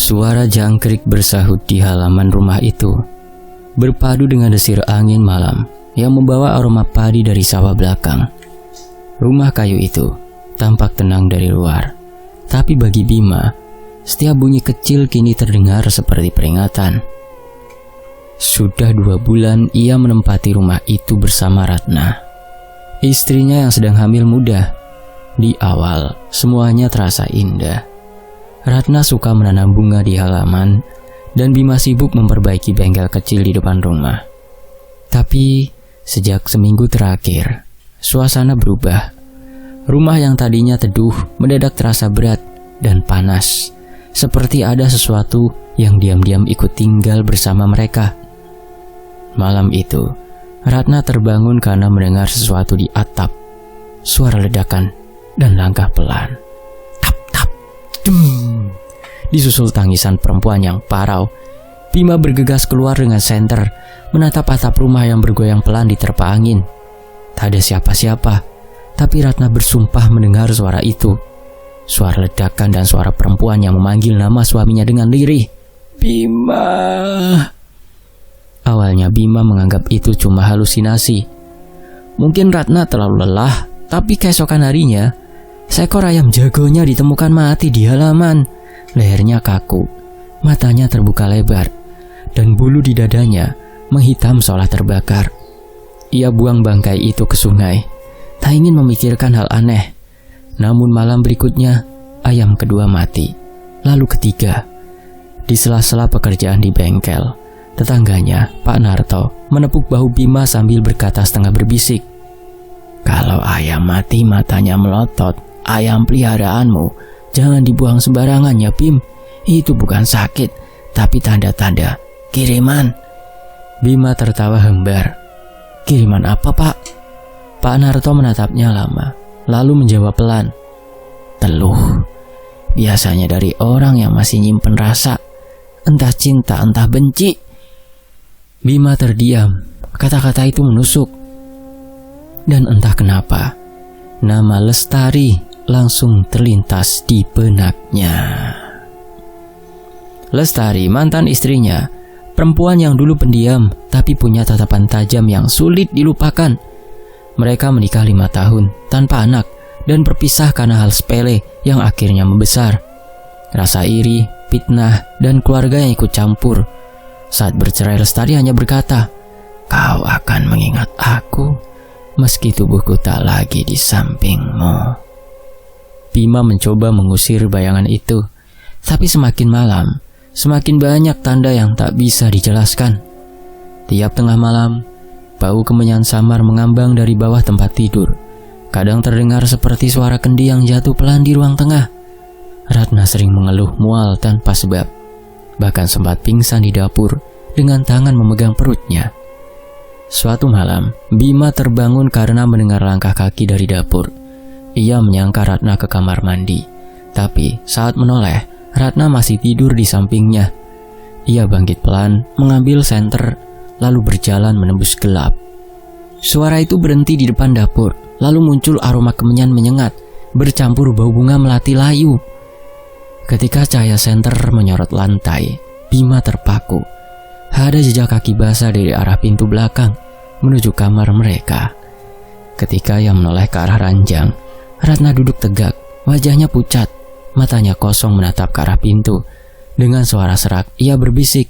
Suara jangkrik bersahut di halaman rumah itu, berpadu dengan desir angin malam yang membawa aroma padi dari sawah belakang. Rumah kayu itu tampak tenang dari luar, tapi bagi Bima, setiap bunyi kecil kini terdengar seperti peringatan. Sudah 2 bulan ia menempati rumah itu bersama Ratna, istrinya yang sedang hamil muda. Di awal, semuanya terasa indah. Ratna suka menanam bunga di halaman, dan Bima sibuk memperbaiki bengkel kecil di depan rumah. Tapi, sejak seminggu terakhir, suasana berubah. Rumah yang tadinya teduh mendadak terasa berat dan panas, seperti ada sesuatu yang diam-diam ikut tinggal bersama mereka. Malam itu, Ratna terbangun karena mendengar sesuatu di atap. Suara ledakan dan langkah pelan. Tap, tap, dum. Disusul tangisan perempuan yang parau. Bima bergegas keluar dengan senter, menatap atap rumah yang bergoyang pelan diterpa angin. Tak ada siapa-siapa, tapi Ratna bersumpah mendengar suara itu. Suara ledakan dan suara perempuan yang memanggil nama suaminya dengan lirih. Bima. Awalnya Bima menganggap itu cuma halusinasi. Mungkin Ratna terlalu lelah, tapi keesokan harinya, seekor ayam jagonya ditemukan mati di halaman. Lehernya kaku, matanya terbuka lebar, dan bulu di dadanya menghitam seolah terbakar. Ia buang bangkai itu ke sungai, tak ingin memikirkan hal aneh. Namun malam berikutnya, ayam kedua mati, lalu ketiga. Di sela-sela pekerjaan di bengkel, tetangganya, Pak Narto, menepuk bahu Bima sambil berkata setengah berbisik, "Kalau ayam mati matanya melotot, ayam peliharaanmu jangan dibuang sembarangan ya Bim. Itu bukan sakit, tapi tanda-tanda kiriman." Bima tertawa hembar. "Kiriman apa Pak?" Pak Narto menatapnya lama, lalu menjawab pelan, "Teluh. Biasanya dari orang yang masih nyimpen rasa, entah cinta entah benci." Bima terdiam, kata-kata itu menusuk. Dan entah kenapa, nama Lestari langsung terlintas di benaknya. Lestari, mantan istrinya, perempuan yang dulu pendiam tapi punya tatapan tajam yang sulit dilupakan. Mereka menikah 5 tahun tanpa anak dan berpisah karena hal sepele yang akhirnya membesar. Rasa iri, fitnah, dan keluarga yang ikut campur. Saat bercerai, Lestari hanya berkata, "Kau akan mengingat aku meski tubuhku tak lagi di sampingmu." Bima mencoba mengusir bayangan itu, tapi semakin malam, semakin banyak tanda yang tak bisa dijelaskan. Tiap tengah malam, bau kemenyan samar mengambang dari bawah tempat tidur. Kadang terdengar seperti suara kendi yang jatuh pelan di ruang tengah. Ratna sering mengeluh mual tanpa sebab, bahkan sempat pingsan di dapur dengan tangan memegang perutnya. Suatu malam, Bima terbangun karena mendengar langkah kaki dari dapur. Ia menyangka Ratna ke kamar mandi, tapi saat menoleh, Ratna masih tidur di sampingnya. Ia bangkit pelan, mengambil senter, lalu berjalan menembus gelap. Suara itu berhenti di depan dapur, lalu muncul aroma kemenyan menyengat, bercampur bau bunga melati layu. Ketika cahaya senter menyorot lantai, Bima terpaku. Ada jejak kaki basah dari arah pintu belakang menuju kamar mereka. Ketika ia menoleh ke arah ranjang, Ratna duduk tegak, wajahnya pucat, matanya kosong menatap ke arah pintu. Dengan suara serak, ia berbisik,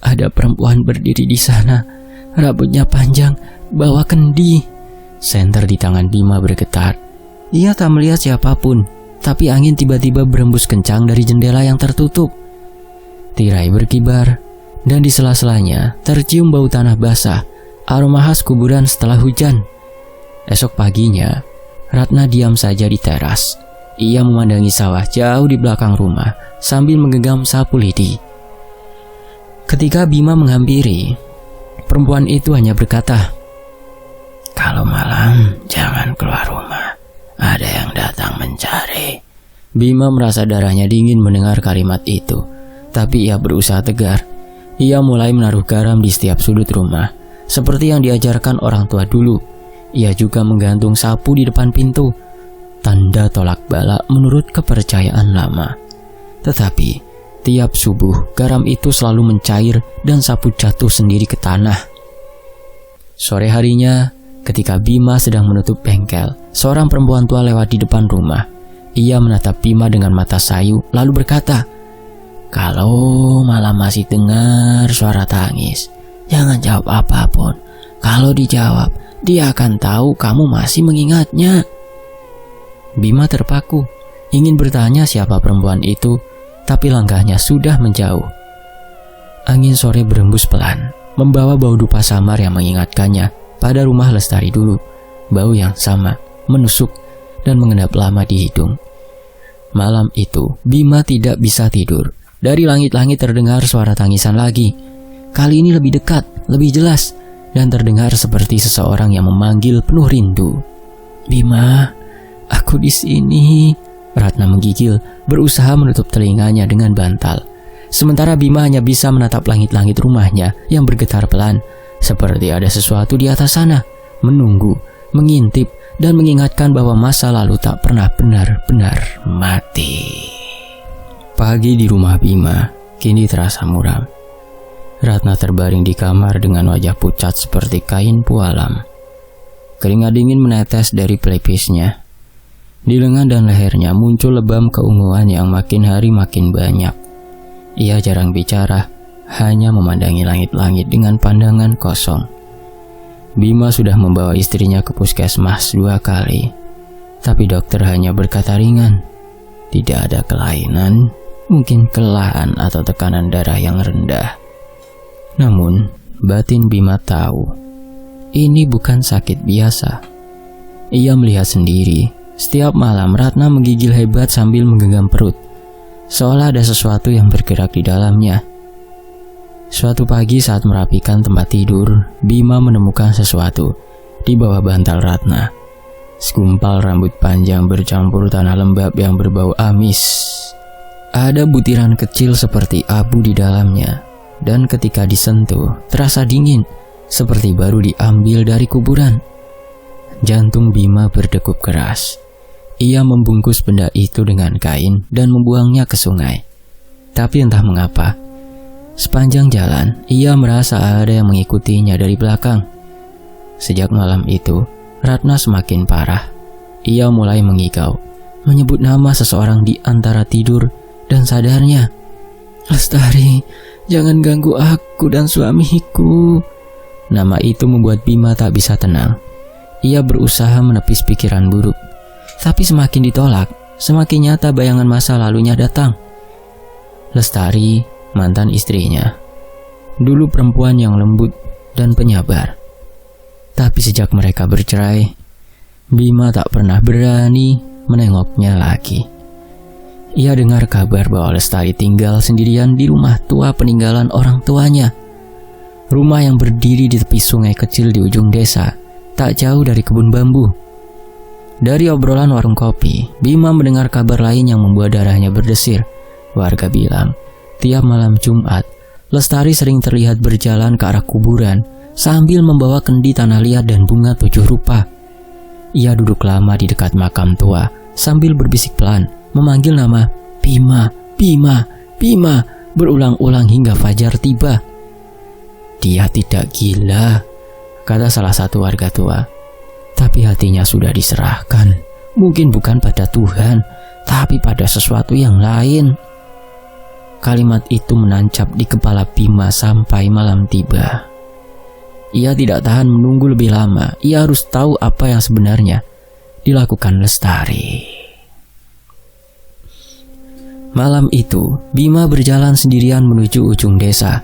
"Ada perempuan berdiri di sana, rambutnya panjang, bawa kendi." Senter di tangan Bima bergetar. Ia tak melihat siapapun, tapi angin tiba-tiba berembus kencang dari jendela yang tertutup. Tirai berkibar, dan di sela-selanya tercium bau tanah basah, aroma khas kuburan setelah hujan. Esok paginya, Ratna diam saja di teras. Ia memandangi sawah jauh di belakang rumah sambil menggenggam sapu lidi. Ketika Bima menghampiri, perempuan itu hanya berkata, "Kalau malam jangan keluar rumah, ada yang datang mencari." Bima merasa darahnya dingin mendengar kalimat itu, tapi ia berusaha tegar. Ia mulai menaruh garam di setiap sudut rumah, seperti yang diajarkan orang tua dulu. Ia juga menggantung sapu di depan pintu, tanda tolak bala menurut kepercayaan lama. Tetapi Tiap subuh, garam itu selalu mencair dan sapu jatuh sendiri ke tanah. Sore harinya, ketika Bima sedang menutup bengkel, seorang perempuan tua lewat di depan rumah. Ia menatap Bima dengan mata sayu, lalu berkata, "Kalau malam masih dengar suara tangis, jangan jawab apapun. Kalau dijawab, dia akan tahu kamu masih mengingatnya." Bima terpaku, ingin bertanya siapa perempuan itu, tapi langkahnya sudah menjauh. Angin sore berembus pelan, membawa bau dupa samar yang mengingatkannya pada rumah Lestari dulu. Bau yang sama, menusuk dan mengendap lama di hidung. Malam itu, Bima tidak bisa tidur. Dari langit-langit terdengar suara tangisan lagi. Kali ini lebih dekat, lebih jelas, dan terdengar seperti seseorang yang memanggil penuh rindu. "Bima, aku di sini." Ratna menggigil, berusaha menutup telinganya dengan bantal. Sementara Bima hanya bisa menatap langit-langit rumahnya yang bergetar pelan, seperti ada sesuatu di atas sana, menunggu, mengintip, dan mengingatkan bahwa masa lalu tak pernah benar-benar mati. Pagi di rumah Bima kini terasa muram. Ratna terbaring di kamar dengan wajah pucat seperti kain pualam. Keringat dingin menetes dari pelipisnya. Di lengan dan lehernya muncul lebam keunguan yang makin hari makin banyak. Ia jarang bicara, hanya memandangi langit-langit dengan pandangan kosong. Bima sudah membawa istrinya ke puskesmas 2 kali, tapi dokter hanya berkata ringan, tidak ada kelainan, mungkin kelelahan atau tekanan darah yang rendah. Namun, batin Bima tahu, ini bukan sakit biasa. Ia melihat sendiri, setiap malam Ratna menggigil hebat sambil menggenggam perut, seolah ada sesuatu yang bergerak di dalamnya. Suatu pagi saat merapikan tempat tidur, Bima menemukan sesuatu di bawah bantal Ratna. Segumpal rambut panjang bercampur tanah lembab yang berbau amis. Ada butiran kecil seperti abu di dalamnya, dan ketika disentuh, terasa dingin, seperti baru diambil dari kuburan. Jantung Bima berdegup keras. Ia membungkus benda itu dengan kain dan membuangnya ke sungai. Tapi entah mengapa, sepanjang jalan, ia merasa ada yang mengikutinya dari belakang. Sejak malam itu, Ratna semakin parah. Ia mulai mengigau, menyebut nama seseorang di antara tidur dan sadarnya. "Lestari, jangan ganggu aku dan suamiku." Nama itu membuat Bima tak bisa tenang. Ia berusaha menepis pikiran buruk, tapi semakin ditolak, semakin nyata bayangan masa lalunya datang. Lestari, mantan istrinya, dulu perempuan yang lembut dan penyabar. Tapi sejak mereka bercerai, Bima tak pernah berani menengoknya lagi. Ia dengar kabar bahwa Lestari tinggal sendirian di rumah tua peninggalan orang tuanya. Rumah yang berdiri di tepi sungai kecil di ujung desa, tak jauh dari kebun bambu. Dari obrolan warung kopi, Bima mendengar kabar lain yang membuat darahnya berdesir. Warga bilang, tiap malam Jumat, Lestari sering terlihat berjalan ke arah kuburan sambil membawa kendi tanah liat dan bunga 7 rupa. Ia duduk lama di dekat makam tua sambil berbisik pelan, memanggil nama Bima, Bima, Bima, berulang-ulang hingga fajar tiba. "Dia tidak gila," kata salah satu warga tua, "tapi hatinya sudah diserahkan. Mungkin bukan pada Tuhan, tapi pada sesuatu yang lain." Kalimat itu menancap di kepala Bima sampai malam tiba. Ia tidak tahan menunggu lebih lama. Ia harus tahu apa yang sebenarnya dilakukan Lestari. Malam itu, Bima berjalan sendirian menuju ujung desa.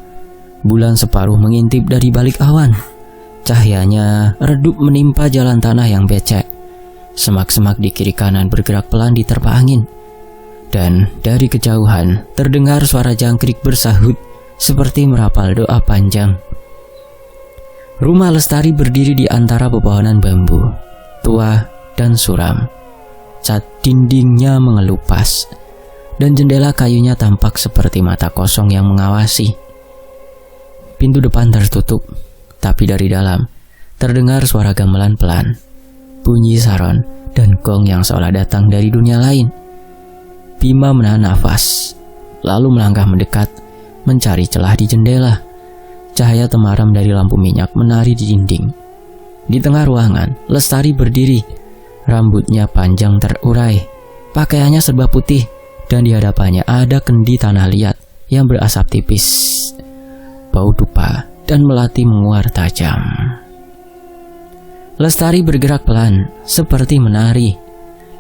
Bulan separuh mengintip dari balik awan. Cahyanya redup menimpa jalan tanah yang becek. Semak-semak di kiri kanan bergerak pelan diterpa angin. Dan dari kejauhan terdengar suara jangkrik bersahut seperti merapal doa panjang. Rumah Lestari berdiri di antara pepohonan bambu, tua dan suram. Cat dindingnya mengelupas, dan jendela kayunya tampak seperti mata kosong yang mengawasi. Pintu depan tertutup, tapi dari dalam terdengar suara gamelan pelan, bunyi saron dan gong yang seolah datang dari dunia lain. Bima menahan nafas, lalu melangkah mendekat, mencari celah di jendela. Cahaya temaram dari lampu minyak menari di dinding. Di tengah ruangan, Lestari berdiri. Rambutnya panjang terurai, pakaiannya serba putih, dan di hadapannya ada kendi tanah liat yang berasap tipis. Bau dupa dan melati menguar tajam. Lestari bergerak pelan, seperti menari.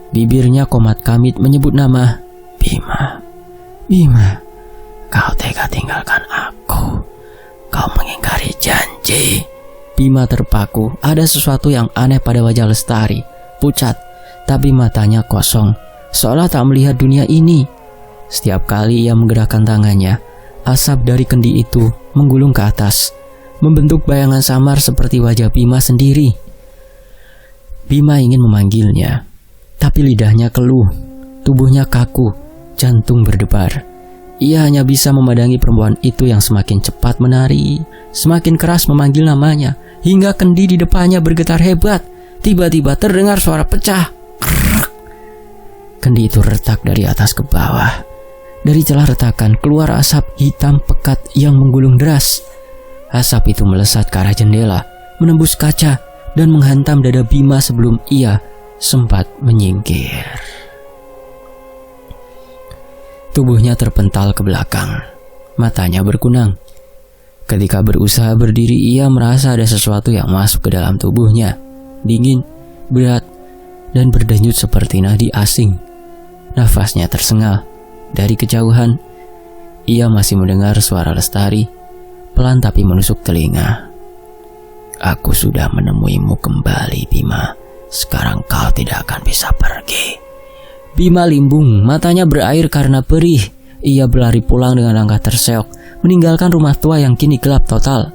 Bibirnya komat kamit menyebut nama Bima. Bima, kau tega tinggalkan aku. Kau mengingkari janji. Bima terpaku. Ada sesuatu yang aneh pada wajah Lestari. Pucat, tapi matanya kosong, seolah tak melihat dunia ini. Setiap kali ia menggerakkan tangannya, asap dari kendi itu menggulung ke atas, membentuk bayangan samar seperti wajah Bima sendiri. Bima ingin memanggilnya, tapi lidahnya keluh, tubuhnya kaku, jantung berdebar. Ia hanya bisa memandangi perempuan itu yang semakin cepat menari, semakin keras memanggil namanya, hingga kendi di depannya bergetar hebat. Tiba-tiba terdengar suara pecah. Kendi itu retak dari atas ke bawah. Dari celah retakan keluar asap hitam pekat yang menggulung deras. Asap itu melesat ke arah jendela, menembus kaca, dan menghantam dada Bima sebelum ia sempat menyingkir. Tubuhnya terpental ke belakang, matanya berkunang. Ketika berusaha berdiri, ia merasa ada sesuatu yang masuk ke dalam tubuhnya. Dingin, berat, dan berdenyut seperti nadi asing. Nafasnya tersengal. Dari kejauhan, ia masih mendengar suara Lestari, pelan tapi menusuk telinga. Aku sudah menemuimu kembali, Bima. Sekarang kau tidak akan bisa pergi. Bima limbung, matanya berair karena perih. Ia berlari pulang dengan langkah terseok, meninggalkan rumah tua yang kini gelap total.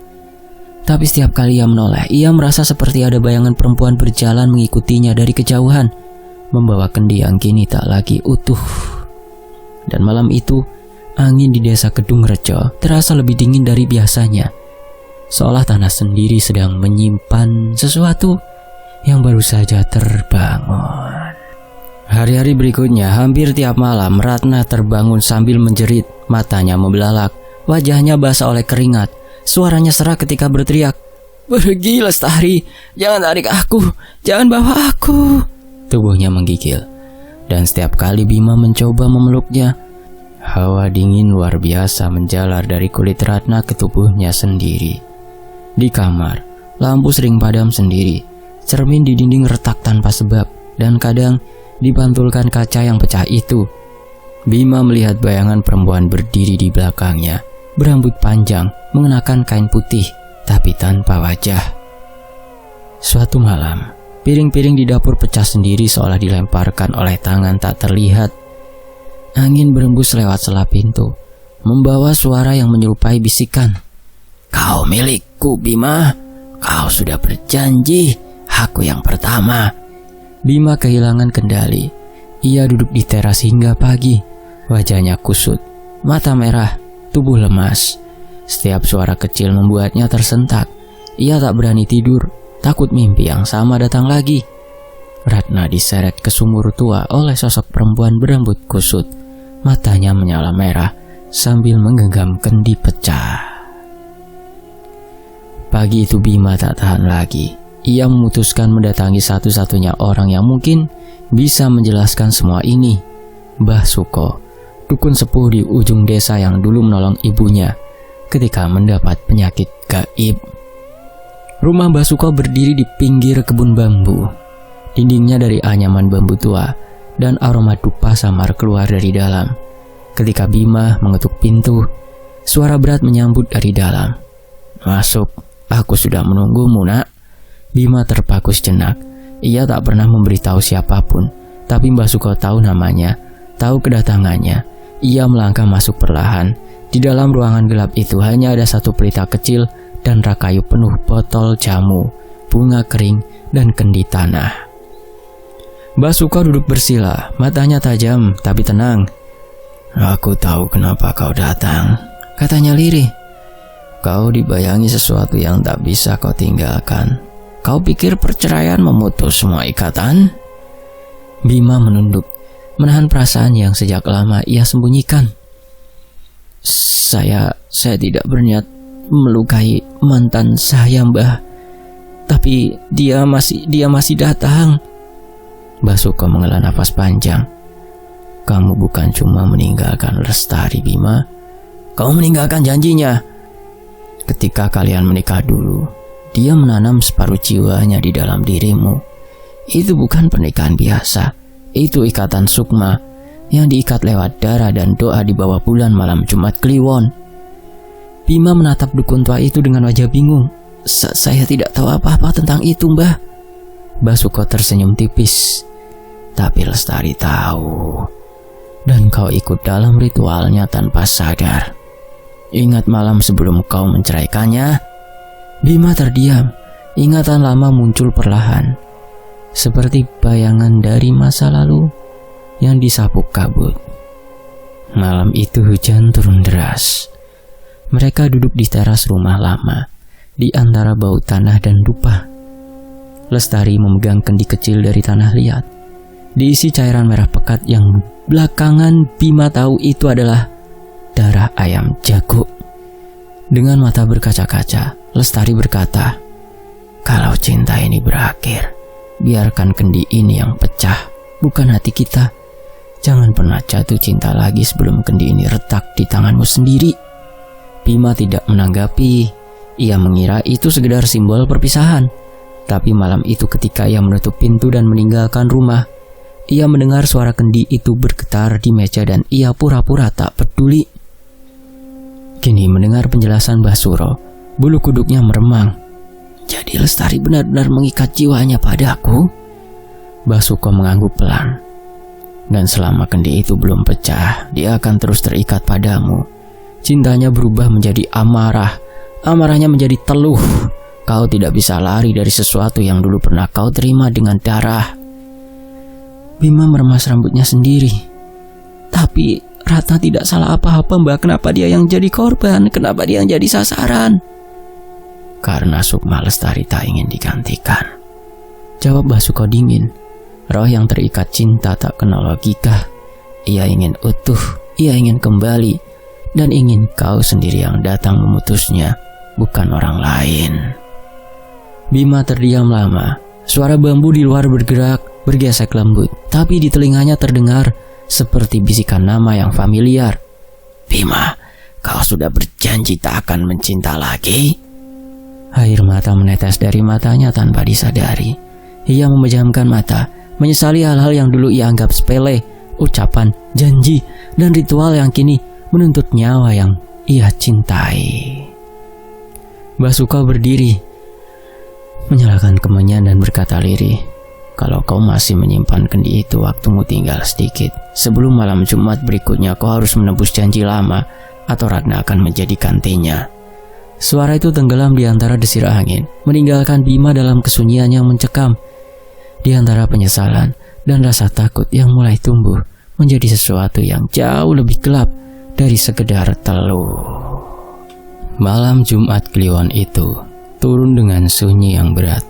Tapi setiap kali ia menoleh, ia merasa seperti ada bayangan perempuan berjalan mengikutinya dari kejauhan, membawa kendi yang kini tak lagi utuh. Dan malam itu, angin di desa Kedung Rejo terasa lebih dingin dari biasanya, seolah tanah sendiri sedang menyimpan sesuatu yang baru saja terbangun. Hari-hari berikutnya, hampir tiap malam Ratna terbangun sambil menjerit, matanya membelalak, wajahnya basah oleh keringat. Suaranya serak ketika berteriak, "Pergi Lestari, jangan tarik aku, jangan bawa aku." Tubuhnya menggigil, dan setiap kali Bima mencoba memeluknya, hawa dingin luar biasa menjalar dari kulit Ratna ke tubuhnya sendiri. Di kamar, lampu sering padam sendiri, cermin di dinding retak tanpa sebab, dan kadang dipantulkan kaca yang pecah itu. Bima melihat bayangan perempuan berdiri di belakangnya, berambut panjang, mengenakan kain putih, tapi tanpa wajah. Suatu malam, piring-piring di dapur pecah sendiri seolah dilemparkan oleh tangan tak terlihat. Angin berembus lewat sela pintu, membawa suara yang menyerupai bisikan. "Kau milikku, Bima. Kau sudah berjanji, aku yang pertama." Bima kehilangan kendali. Ia duduk di teras hingga pagi. Wajahnya kusut, mata merah, tubuh lemas. Setiap suara kecil membuatnya tersentak. Ia tak berani tidur, takut mimpi yang sama datang lagi. Ratna diseret ke sumur tua oleh sosok perempuan berambut kusut. Matanya menyala merah sambil menggenggam kendi pecah. Pagi itu Bima tak tahan lagi. Ia memutuskan mendatangi satu-satunya orang yang mungkin bisa menjelaskan semua ini, Mbah Suko, dukun sepuh di ujung desa yang dulu menolong ibunya ketika mendapat penyakit gaib. Rumah Mbah Suko berdiri di pinggir kebun bambu. Dindingnya dari anyaman bambu tua, dan aroma dupa samar keluar dari dalam. Ketika Bima mengetuk pintu, suara berat menyambut dari dalam. "Masuk, aku sudah menunggumu, Nak." Bima terpaku sejenak. Ia tak pernah memberitahu siapapun, tapi Mbah Suko tahu namanya, tahu kedatangannya. Ia melangkah masuk perlahan. Di dalam ruangan gelap itu hanya ada satu pelita kecil dan rak kayu penuh botol jamu, bunga kering, dan kendi tanah. Mbah Suko duduk bersila, matanya tajam tapi tenang. "Aku tahu kenapa kau datang," katanya lirih. "Kau dibayangi sesuatu yang tak bisa kau tinggalkan. Kau pikir perceraian memutus semua ikatan?" Bima menunduk, menahan perasaan yang sejak lama ia sembunyikan. Saya tidak berniat melukai mantan saya, Mbah. Tapi dia masih datang. Basuko menghela nafas panjang. Kamu bukan cuma meninggalkan Lestari, Bima. Kamu meninggalkan janjinya. Ketika kalian menikah dulu, dia menanam separuh jiwanya di dalam dirimu. Itu bukan pernikahan biasa. Itu ikatan sukma yang diikat lewat darah dan doa di bawah bulan malam Jumat Kliwon. Bima menatap dukun tua itu dengan wajah bingung. Saya tidak tahu apa-apa tentang itu, Mbah. Basuko tersenyum tipis. Tapi Lestari tahu. Dan kau ikut dalam ritualnya tanpa sadar. Ingat malam sebelum kau menceraikannya? Bima terdiam. Ingatan lama muncul perlahan. Seperti bayangan dari masa lalu yang disapu kabut. Malam itu hujan turun deras. Mereka duduk di teras rumah lama, di antara bau tanah dan dupa. Lestari memegang kendi kecil dari tanah liat, diisi cairan merah pekat yang belakangan Bima tahu itu adalah darah ayam jago. Dengan mata berkaca-kaca, Lestari berkata, kalau cinta ini berakhir, biarkan kendi ini yang pecah, bukan hati kita. Jangan pernah jatuh cinta lagi sebelum kendi ini retak di tanganmu sendiri. Bima tidak menanggapi. Ia mengira itu sekedar simbol perpisahan. Tapi malam itu ketika ia menutup pintu dan meninggalkan rumah, ia mendengar suara kendi itu bergetar di meja dan ia pura-pura tak peduli. Kini mendengar penjelasan Mbah Suro, bulu kuduknya meremang. Jadi Lestari benar-benar mengikat jiwanya padaku? Basuko mengangguk pelan. Dan selama kendi itu belum pecah, dia akan terus terikat padamu. Cintanya berubah menjadi amarah. Amarahnya menjadi teluh. Kau tidak bisa lari dari sesuatu yang dulu pernah kau terima dengan darah. Bima meremas rambutnya sendiri. Tapi Ratna tidak salah apa-apa, Mbak. Kenapa dia yang jadi korban? Kenapa dia yang jadi sasaran? Karena sukma Lestari tak ingin digantikan. Jawab Basuko dingin. Roh yang terikat cinta tak kenal logika. Ia ingin utuh, ia ingin kembali, dan ingin kau sendiri yang datang memutusnya, bukan orang lain. Bima terdiam lama. Suara bambu di luar bergerak, bergesek lembut, tapi di telinganya terdengar seperti bisikan nama yang familiar. Bima, kau sudah berjanji tak akan mencinta lagi? Air mata menetes dari matanya tanpa disadari. Ia memejamkan mata, menyesali hal-hal yang dulu ia anggap sepele, ucapan, janji, dan ritual yang kini menuntut nyawa yang ia cintai. Basuko berdiri, menyalakan kemenyan dan berkata lirih, kalau kau masih menyimpan kendi itu, waktumu tinggal sedikit. Sebelum malam Jumat berikutnya kau harus menebus janji lama, atau Ratna akan menjadi gantinya. Suara itu tenggelam di antara desir angin, meninggalkan Bima dalam kesunyian yang mencekam. Di antara penyesalan dan rasa takut yang mulai tumbuh menjadi sesuatu yang jauh lebih gelap dari sekedar teluh. Malam Jumat Kliwon itu turun dengan sunyi yang berat.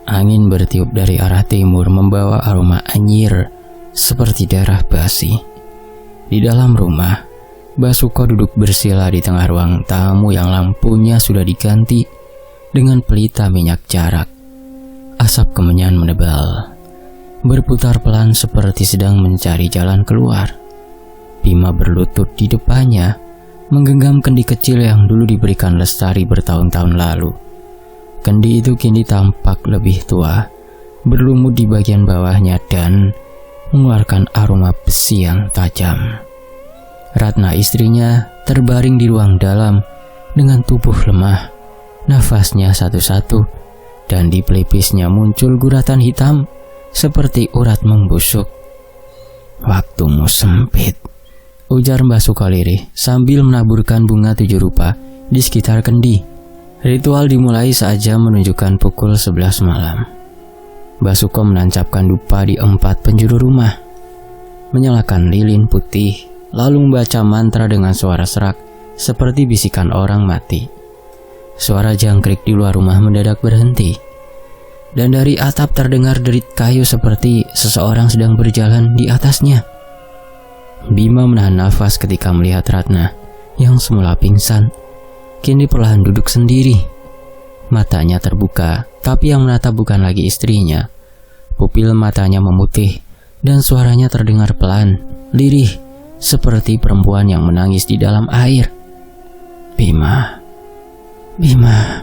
Angin bertiup dari arah timur membawa aroma anyir seperti darah basi. Di dalam rumah, Basuko duduk bersila di tengah ruang tamu yang lampunya sudah diganti dengan pelita minyak jarak. Asap kemenyan menebal, berputar pelan seperti sedang mencari jalan keluar. Bima berlutut di depannya, menggenggam kendi kecil yang dulu diberikan Lestari bertahun-tahun lalu. Kendi itu kini tampak lebih tua, berlumut di bagian bawahnya dan mengeluarkan aroma besi yang tajam. Ratna istrinya terbaring di ruang dalam dengan tubuh lemah, nafasnya satu-satu, dan di pelipisnya muncul guratan hitam seperti urat membusuk. Waktumu sempit, ujar Basuko lirih sambil menaburkan bunga 7 rupa di sekitar kendi. Ritual dimulai saat jam menunjukkan pukul 11 malam. Basuko menancapkan dupa di 4 penjuru rumah, menyalakan lilin putih, lalu membaca mantra dengan suara serak seperti bisikan orang mati. Suara jangkrik di luar rumah mendadak berhenti, dan dari atap terdengar derit kayu seperti seseorang sedang berjalan di atasnya. Bima menahan nafas ketika melihat Ratna yang semula pingsan kini perlahan duduk sendiri. Matanya terbuka, tapi yang menatap bukan lagi istrinya. Pupil matanya memutih dan suaranya terdengar pelan, lirih, seperti perempuan yang menangis di dalam air. Bima, Bima.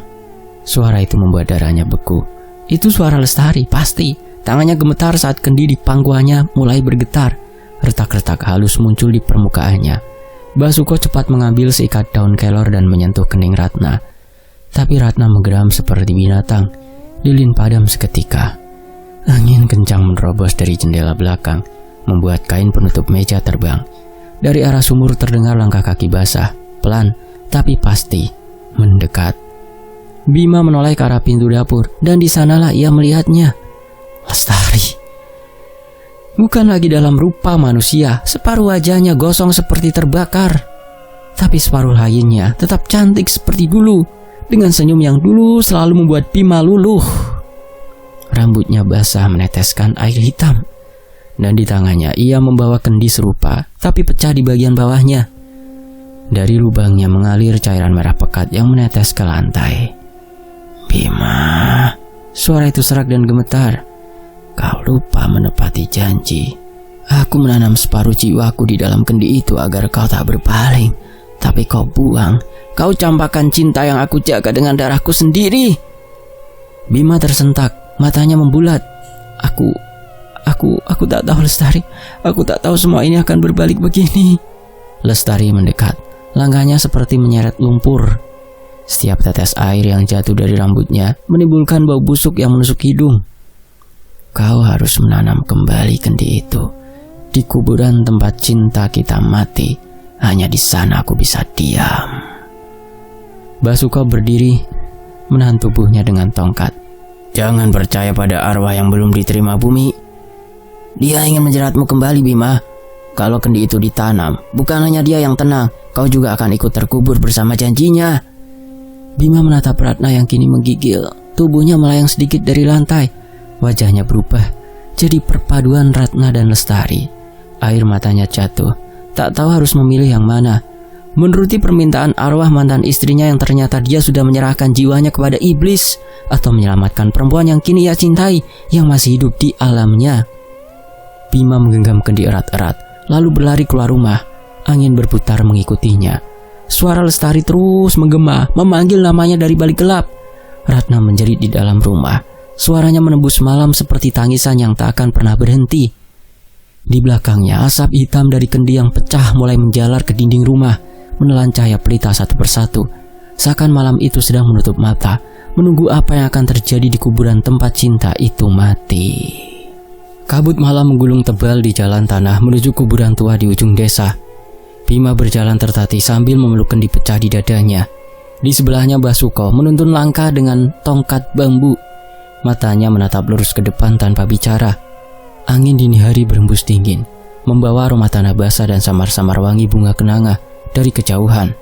Suara itu membuat darahnya beku. Itu suara Lestari, pasti. Tangannya gemetar saat kendi di pangkuannya mulai bergetar. Retak-retak halus muncul di permukaannya. Basuko cepat mengambil seikat daun kelor dan menyentuh kening Ratna. Tapi Ratna menggeram seperti binatang. Lilin padam seketika. Angin kencang menerobos dari jendela belakang, membuat kain penutup meja terbang. Dari arah sumur terdengar langkah kaki basah, pelan tapi pasti, mendekat. Bima menoleh ke arah pintu dapur, dan di sanalah ia melihatnya. Lestari. Bukan lagi dalam rupa manusia, separuh wajahnya gosong seperti terbakar. Tapi separuh lainnya tetap cantik seperti dulu, dengan senyum yang dulu selalu membuat Bima luluh. Rambutnya basah meneteskan air hitam, dan di tangannya ia membawa kendi serupa, tapi pecah di bagian bawahnya. Dari lubangnya mengalir cairan merah pekat yang menetes ke lantai. Bima, suara itu serak dan gemetar. Kau lupa menepati janji. Aku menanam separuh jiwaku di dalam kendi itu agar kau tak berpaling, tapi kau buang. Kau campakkan cinta yang aku jaga dengan darahku sendiri. Bima tersentak. Matanya membulat. Aku tak tahu Lestari. Aku tak tahu semua ini akan berbalik begini. Lestari mendekat. Langkahnya seperti menyeret lumpur. Setiap tetes air yang jatuh dari rambutnya menimbulkan bau busuk yang menusuk hidung. Kau harus menanam kembali kendi itu di kuburan tempat cinta kita mati. Hanya di sana aku bisa diam. Basuko berdiri, menahan tubuhnya dengan tongkat. Jangan percaya pada arwah yang belum diterima bumi. Dia ingin menjeratmu kembali, Bima. Kalau kendi itu ditanam, bukan hanya dia yang tenang, kau juga akan ikut terkubur bersama janjinya. Bima menatap Ratna yang kini menggigil. Tubuhnya melayang sedikit dari lantai. Wajahnya berubah jadi perpaduan Ratna dan Lestari. Air matanya jatuh. Tak tahu harus memilih yang mana. Menuruti permintaan arwah mantan istrinya yang ternyata dia sudah menyerahkan jiwanya kepada iblis, atau menyelamatkan perempuan yang kini ia cintai, yang masih hidup di alamnya. Bima menggenggam kendi erat-erat, lalu berlari keluar rumah. Angin berputar mengikutinya. Suara Lestari terus menggema, memanggil namanya dari balik gelap. Ratna menjerit di dalam rumah. Suaranya menembus malam seperti tangisan yang tak akan pernah berhenti. Di belakangnya, asap hitam dari kendi yang pecah mulai menjalar ke dinding rumah, menelan cahaya pelita satu persatu. Seakan malam itu sedang menutup mata, menunggu apa yang akan terjadi di kuburan tempat cinta itu mati. Kabut malam menggulung tebal di jalan tanah menuju kuburan tua di ujung desa. Bima berjalan tertatih sambil memeluk kendi pecah di dadanya. Di sebelahnya Basuko menuntun langkah dengan tongkat bambu. Matanya menatap lurus ke depan tanpa bicara. Angin dini hari berembus dingin, membawa aroma tanah basah dan samar-samar wangi bunga kenanga dari kejauhan.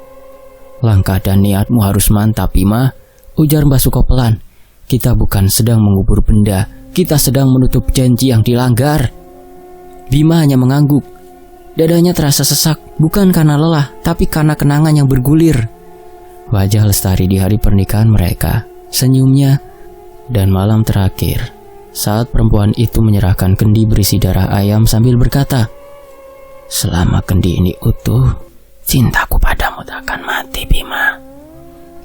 Langkah dan niatmu harus mantap, Bima, ujar Basuko pelan. Kita bukan sedang mengubur benda, kita sedang menutup janji yang dilanggar. Bima hanya mengangguk. Dadanya terasa sesak, bukan karena lelah, tapi karena kenangan yang bergulir. Wajah Lestari di hari pernikahan mereka, senyumnya, dan malam terakhir saat perempuan itu menyerahkan kendi berisi darah ayam sambil berkata, selama kendi ini utuh, cintaku padamu tak akan mati, Bima.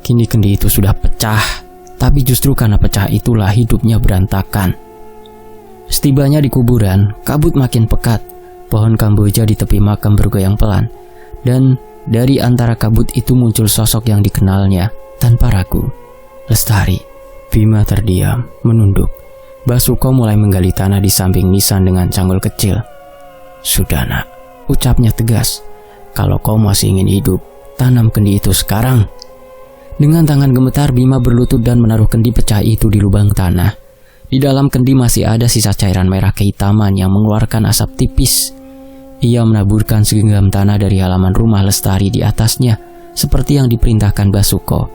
Kini kendi itu sudah pecah, tapi justru karena pecah itulah hidupnya berantakan. Setibanya di kuburan, kabut makin pekat. Pohon kamboja di tepi makam bergoyang pelan, dan dari antara kabut itu muncul sosok yang dikenalnya tanpa ragu. Lestari. Bima terdiam, menunduk. Basuko mulai menggali tanah di samping nisan dengan canggul kecil. Sudah nak, ucapnya tegas. Kalau kau masih ingin hidup, tanam kendi itu sekarang. Dengan tangan gemetar, Bima berlutut dan menaruh kendi pecah itu di lubang tanah. Di dalam kendi masih ada sisa cairan merah kehitaman yang mengeluarkan asap tipis. Ia menaburkan segenggam tanah dari halaman rumah Lestari di atasnya, seperti yang diperintahkan Basuko.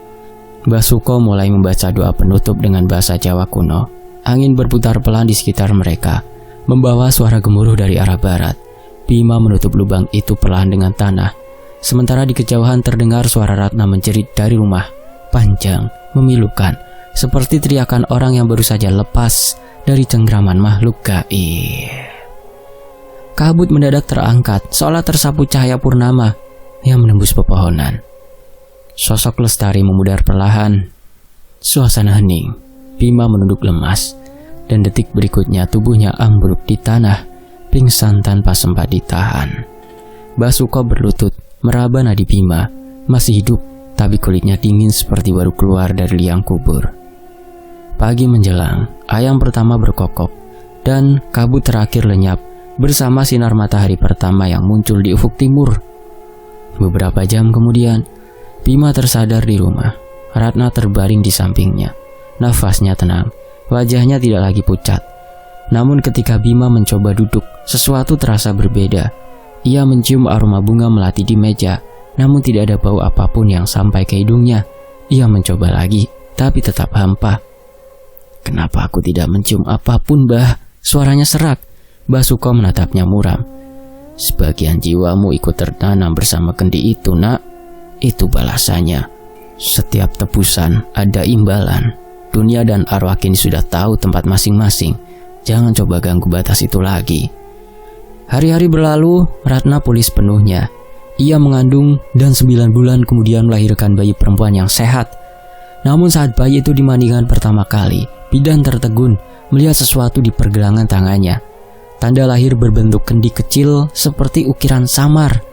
Basuko mulai membaca doa penutup dengan bahasa Jawa kuno. Angin berputar pelan di sekitar mereka, membawa suara gemuruh dari arah barat. Bima menutup lubang itu perlahan dengan tanah. Sementara di kejauhan terdengar suara Ratna menjerit dari rumah, panjang, memilukan, seperti teriakan orang yang baru saja lepas dari cengkraman makhluk gaib. Kabut mendadak terangkat, seolah tersapu cahaya purnama yang menembus pepohonan. Sosok Lestari memudar perlahan. Suasana hening. Bima menunduk lemas, dan detik berikutnya tubuhnya ambruk di tanah, pingsan tanpa sempat ditahan. Basuko berlutut, meraba nadi Bima, masih hidup, tapi kulitnya dingin seperti baru keluar dari liang kubur. Pagi menjelang, ayam pertama berkokok, dan kabut terakhir lenyap bersama sinar matahari pertama yang muncul di ufuk timur. Beberapa jam kemudian, Bima tersadar di rumah. Ratna terbaring di sampingnya. Nafasnya tenang, wajahnya tidak lagi pucat. Namun ketika Bima mencoba duduk, sesuatu terasa berbeda. Ia mencium aroma bunga melati di meja, namun tidak ada bau apapun yang sampai ke hidungnya. Ia mencoba lagi, tapi tetap hampa. "Kenapa aku tidak mencium apapun, Bah?" Suaranya serak. Basuko menatapnya muram. "Sebagian jiwamu ikut tertanam bersama kendi itu, nak. Itu balasannya. Setiap tebusan ada imbalan. Dunia dan arwah kini sudah tahu tempat masing-masing. Jangan coba ganggu batas itu lagi." Hari-hari berlalu, Ratna pulih sepenuhnya. Ia mengandung dan 9 bulan kemudian melahirkan bayi perempuan yang sehat. Namun saat bayi itu dimandikan pertama kali, bidan tertegun melihat sesuatu di pergelangan tangannya. Tanda lahir berbentuk kendi kecil seperti ukiran samar.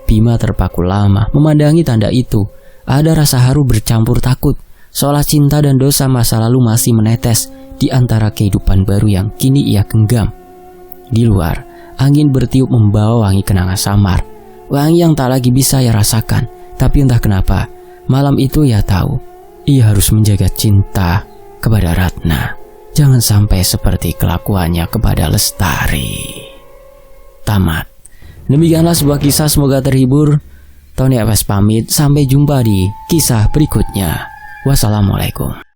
Bima terpaku lama memandangi tanda itu. Ada rasa haru bercampur takut, seolah cinta dan dosa masa lalu masih menetes di antara kehidupan baru yang kini ia genggam. Di luar, angin bertiup membawa wangi kenangan samar. Wangi yang tak lagi bisa ia rasakan. Tapi entah kenapa, malam itu ia tahu, ia harus menjaga cinta kepada Ratna. Jangan sampai seperti kelakuannya kepada Lestari. Tamat. Demikianlah sebuah kisah, semoga terhibur. Tony FS pamit, sampai jumpa di kisah berikutnya. Wassalamualaikum.